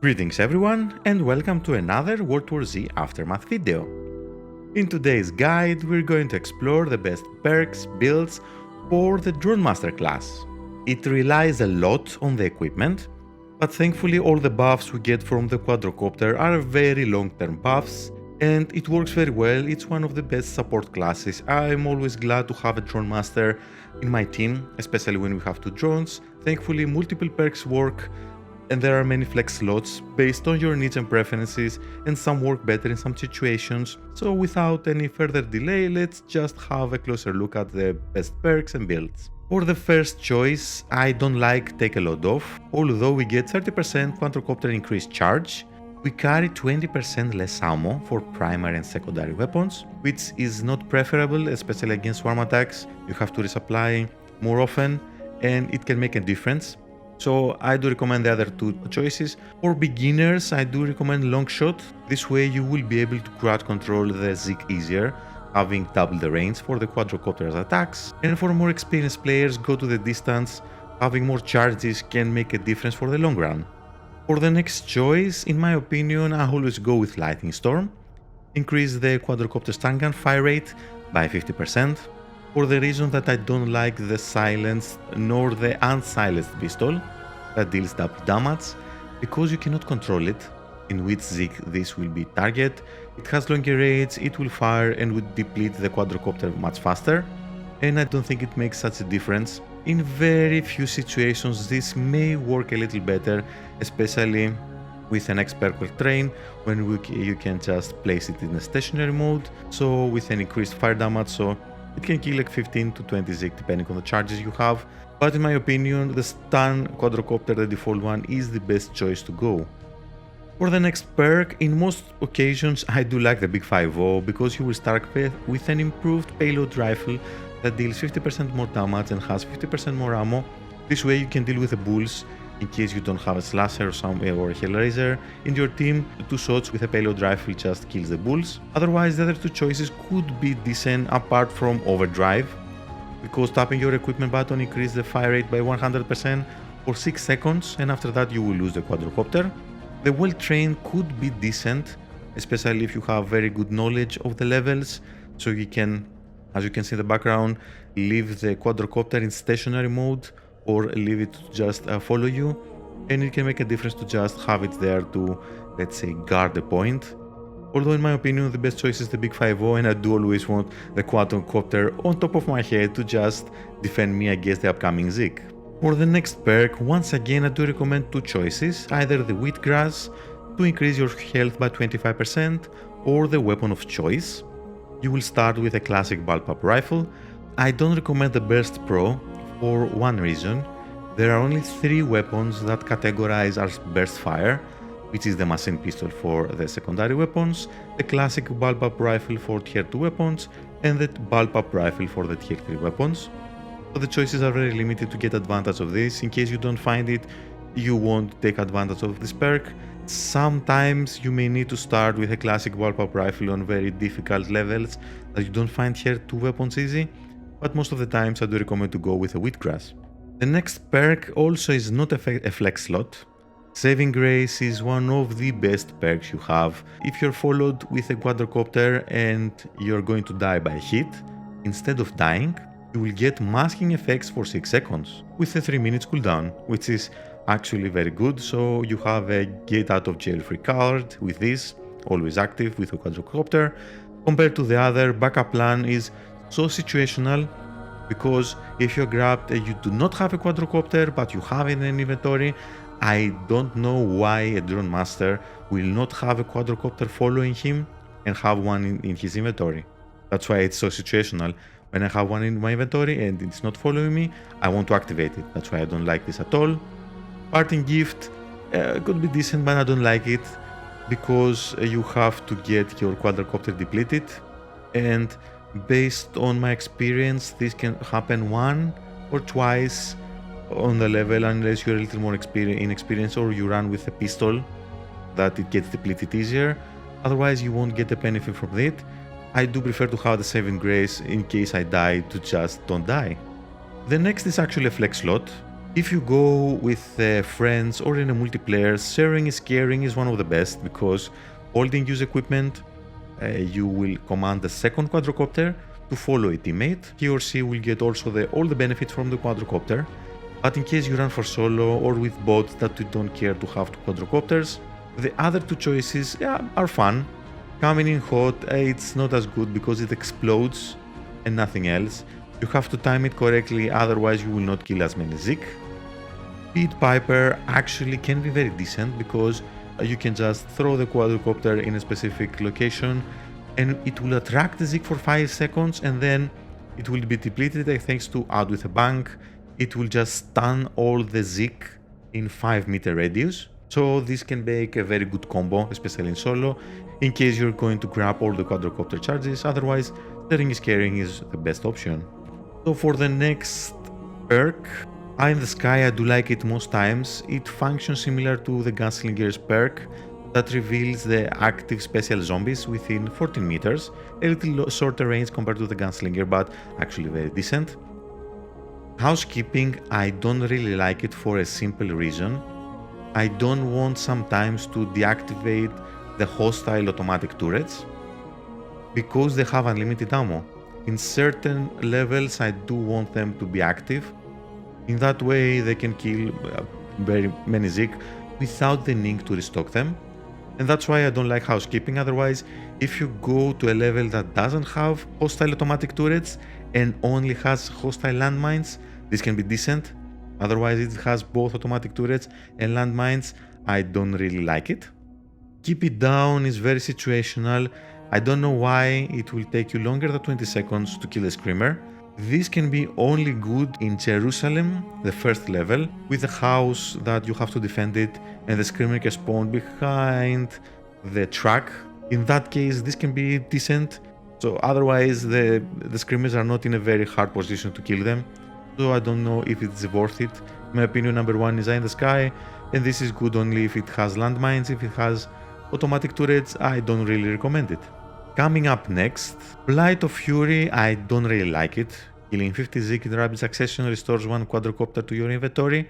Greetings everyone and welcome to another World War Z Aftermath video. In today's guide we're going to explore the best perks, builds for the Dronemaster class. It relies a lot on the equipment, but thankfully all the buffs we get from the quadrocopter are very long-term buffs and it works very well. It's one of the best support classes. I'm always glad to have a Dronemaster in my team, especially when we have two drones. Thankfully multiple perks work and there are many flex slots based on your needs and preferences, and some work better in some situations. So without any further delay, let's just have a closer look at the best perks and builds. For the first choice, I don't like Take a Load Off. Although we get 30% quadrocopter increased charge, we carry 20% less ammo for primary and secondary weapons, which is not preferable, especially against swarm attacks. You have to resupply more often and it can make a difference. So I do recommend the other two choices. For beginners, I do recommend Longshot. This way you will be able to crowd control the Zik easier, having double the range for the quadrocopter's attacks. And for more experienced players, go to the distance. Having more charges can make a difference for the long run. For the next choice, in my opinion, I always go with Lightning Storm. Increase the quadrocopter stun gun fire rate by 50%. For the reason that I don't like the silenced nor the unsilenced pistol that deals double damage, because you cannot control it, in which Zik this will be target. It has longer range, it will fire and would deplete the quadrocopter much faster, and I don't think it makes such a difference. In very few situations this may work a little better, especially with an expert train when you can just place it in a stationary mode, so with an increased fire damage, so it can kill like 15 to 20 Zik depending on the charges you have, but in my opinion the stun quadrocopter, the default one, is the best choice to go. For the next perk, in most occasions I do like the Big 5-0 because you will start with an improved payload rifle that deals 50% more damage and has 50% more ammo. This way you can deal with the bulls in case you don't have a slasher or a hellraiser in your team. 2 shots with a payload rifle just kills the bulls. Otherwise the other two choices could be decent apart from overdrive, because tapping your equipment button increases the fire rate by 100% for 6 seconds and after that you will lose the quadrocopter. The well trained could be decent, especially if you have very good knowledge of the levels, so you can, as you can see in the background, leave the quadrocopter in stationary mode or leave it to just follow you, and it can make a difference to just have it there to, let's say, guard the point. Although in my opinion the best choice is the Big 5-0, and I do always want the quadrocopter on top of my head to just defend me against the upcoming Zik. For the next perk, once again I do recommend 2 choices, either the Wheatgrass to increase your health by 25% or the weapon of choice. You will start with a classic bullpup rifle. I don't recommend the Burst Pro for one reason. There are only 3 weapons that categorize as burst fire, which is the machine pistol for the secondary weapons, the classic bullpup rifle for tier 2 weapons, and the bullpup rifle for the tier 3 weapons. So the choices are very limited to get advantage of this. In case you don't find it, you won't take advantage of this perk. Sometimes you may need to start with a classic bullpup rifle on very difficult levels that you don't find tier 2 weapons easy, but most of the times I do recommend to go with a Wheatgrass. The next perk also is not a flex slot. Saving Grace is one of the best perks you have. If you're followed with a quadrocopter and you're going to die by hit, instead of dying, you will get masking effects for 6 seconds with a 3 minutes cooldown, which is actually very good. So you have a get out of jail free card with this, always active with a quadrocopter, compared to the other backup plan is so situational, because if you're grabbed and you do not have a quadrocopter but you have it in an inventory, I don't know why a Dronemaster will not have a quadrocopter following him and have one in his inventory. That's why it's so situational. When I have one in my inventory and it's not following me, I want to activate it. That's why I don't like this at all. Parting Gift could be decent, but I don't like it because you have to get your quadrocopter depleted, and based on my experience this can happen 1 or twice on the level unless you're a little more inexperienced or you run with a pistol that it gets depleted easier. Otherwise you won't get the benefit from it. I do prefer to have the Saving Grace in case I die to just don't die. The next is actually a flex slot. If you go with friends or in a multiplayer, sharing is caring is one of the best because holding use equipment, you will command the second quadrocopter to follow a teammate. He or she will get also all the benefits from the quadrocopter. But in case you run for solo or with bots that you don't care to have two quadrocopters, the other two choices are fun. Coming in hot, it's not as good because it explodes and nothing else. You have to time it correctly, otherwise you will not kill as many Zik. Speed Piper actually can be very decent because you can just throw the quadrocopter in a specific location and it will attract the Zik for 5 seconds and then it will be depleted thanks to Out with a Bang. It will just stun all the Zik in 5-meter radius. So this can make a very good combo, especially in solo, in case you're going to grab all the quadrocopter charges. Otherwise, sharing is caring is the best option. So for the next perk, Eye in the Sky, I do like it most times. It functions similar to the Gunslinger's perk that reveals the active special zombies within 14 meters, a little shorter range compared to the Gunslinger, but actually very decent. Housekeeping, I don't really like it for a simple reason. I don't want sometimes to deactivate the hostile automatic turrets because they have unlimited ammo. In certain levels, I do want them to be active. In that way, they can kill very many Zik without the need to restock them. And that's why I don't like housekeeping. Otherwise, if you go to a level that doesn't have hostile automatic turrets and only has hostile landmines, this can be decent. Otherwise, it has both automatic turrets and landmines. I don't really like it. Keep it down is very situational. I don't know why it will take you longer than 20 seconds to kill a Screamer. This can be only good in Jerusalem, the first level, with a house that you have to defend it and the Screamer can spawn behind the truck. In that case, this can be decent. So otherwise, the Screamers are not in a very hard position to kill them. So I don't know if it's worth it. In my opinion, number one is Eye in the Sky, and this is good only if it has landmines. If it has automatic turrets, I don't really recommend it. Coming up next, Blight of Fury, I don't really like it. Killing 50 Zik in rapid succession restores one quadrocopter to your inventory,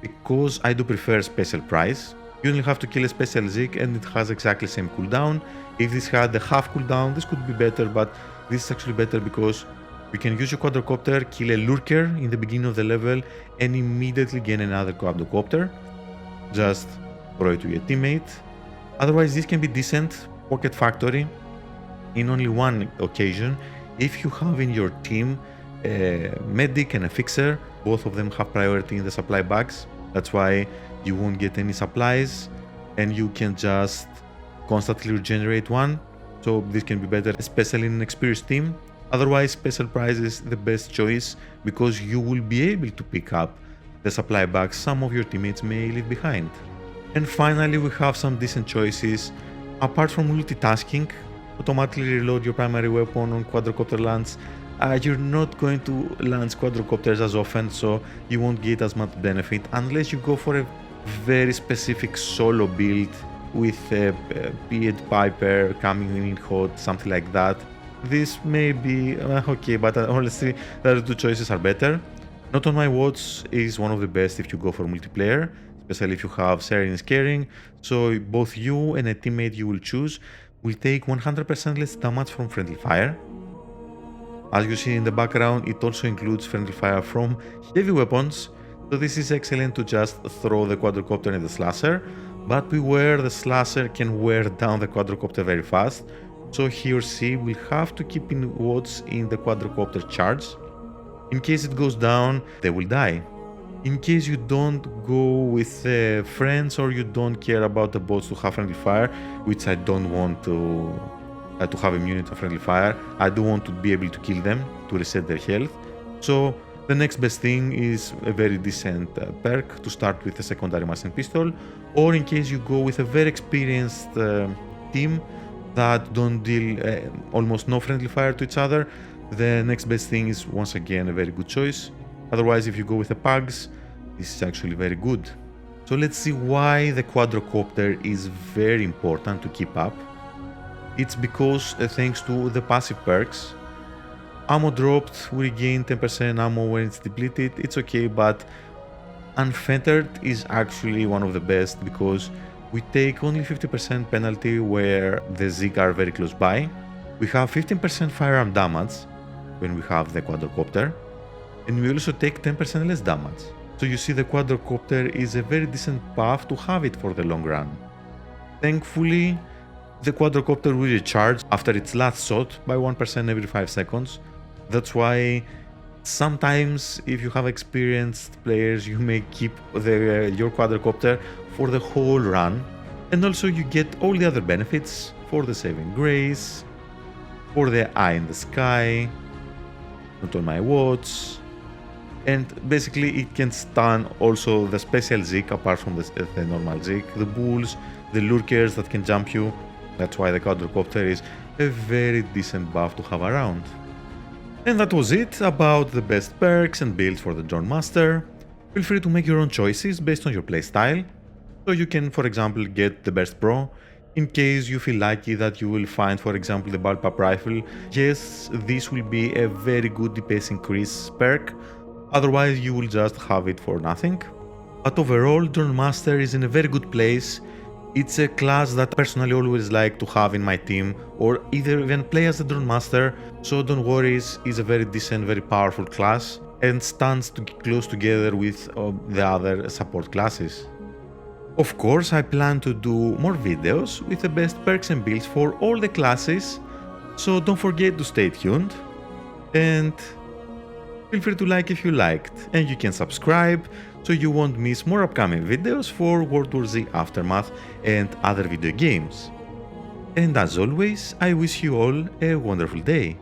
because I do prefer Special Prize. You only have to kill a special Zik and it has exactly the same cooldown. If this had the half cooldown, this could be better, but this is actually better because you can use your quadrocopter, kill a lurker in the beginning of the level, and immediately gain another quadrocopter. Just throw it to your teammate. Otherwise, this can be decent. Pocket Factory. In only one occasion, if you have in your team a medic and a fixer, both of them have priority in the supply bags. That's why you won't get any supplies and you can just constantly regenerate one. So this can be better, especially in an experienced team. Otherwise, Special Prize is the best choice because you will be able to pick up the supply bags some of your teammates may leave behind. And finally, we have some decent choices. Apart from multitasking, automatically reload your primary weapon on quadrocopter launch. You're not going to launch quadrocopters as often, so you won't get as much benefit unless you go for a very specific solo build with a Pied Piper coming in hot, something like that. This may be okay, but honestly, the other two choices are better. Not on my watch is one of the best if you go for multiplayer, especially if you have sharing and caring. So both you and a teammate you will choose will take 100% less damage from friendly fire. As you see in the background, it also includes friendly fire from heavy weapons, so this is excellent to just throw the quadrocopter in the slasher, but beware, the slasher can wear down the quadrocopter very fast, so he or she will have to keep in watch in the quadrocopter charge. In case it goes down, they will die. In case you don't go with friends or you don't care about the bots to have friendly fire, which I don't want to have immunity to friendly fire, I do want to be able to kill them to reset their health. So the next best thing is a very decent perk to start with a secondary machine pistol, or in case you go with a very experienced team that don't deal almost no friendly fire to each other, the next best thing is once again a very good choice. Otherwise, if you go with the pugs, this is actually very good. So let's see why the quadrocopter is very important to keep up. It's because thanks to the passive perks, ammo dropped, we regain 10% ammo when it's depleted. It's okay, but Unfettered is actually one of the best because we take only 50% penalty where the Zeke are very close by. We have 15% firearm damage when we have the quadrocopter, and we also take 10% less damage. So you see, the quadrocopter is a very decent path to have it for the long run. Thankfully, the quadrocopter will recharge after its last shot by 1% every 5 seconds. That's why sometimes, if you have experienced players, you may keep your quadrocopter for the whole run. And also you get all the other benefits for the saving grace, for the eye in the sky, not on my watch, and basically it can stun also the special Zeke apart from the normal Zeke, the bulls, the lurkers that can jump you. That's why the quadrocopter is a very decent buff to have around. And that was it about the best perks and builds for the Dronemaster. Feel free to make your own choices based on your playstyle. So you can, for example, get the burst pro. In case you feel lucky that you will find, for example, the bullpup rifle, yes, this will be a very good DPS increase perk. Otherwise, you will just have it for nothing. But overall, Dronemaster is in a very good place. It's a class that I personally always like to have in my team, or either even play as the Dronemaster, so don't worry, it's a very decent, very powerful class, and stands close together with the other support classes. Of course, I plan to do more videos with the best perks and builds for all the classes, so don't forget to stay tuned, and feel free to like if you liked, and you can subscribe so you won't miss more upcoming videos for World War Z Aftermath and other video games. And as always, I wish you all a wonderful day.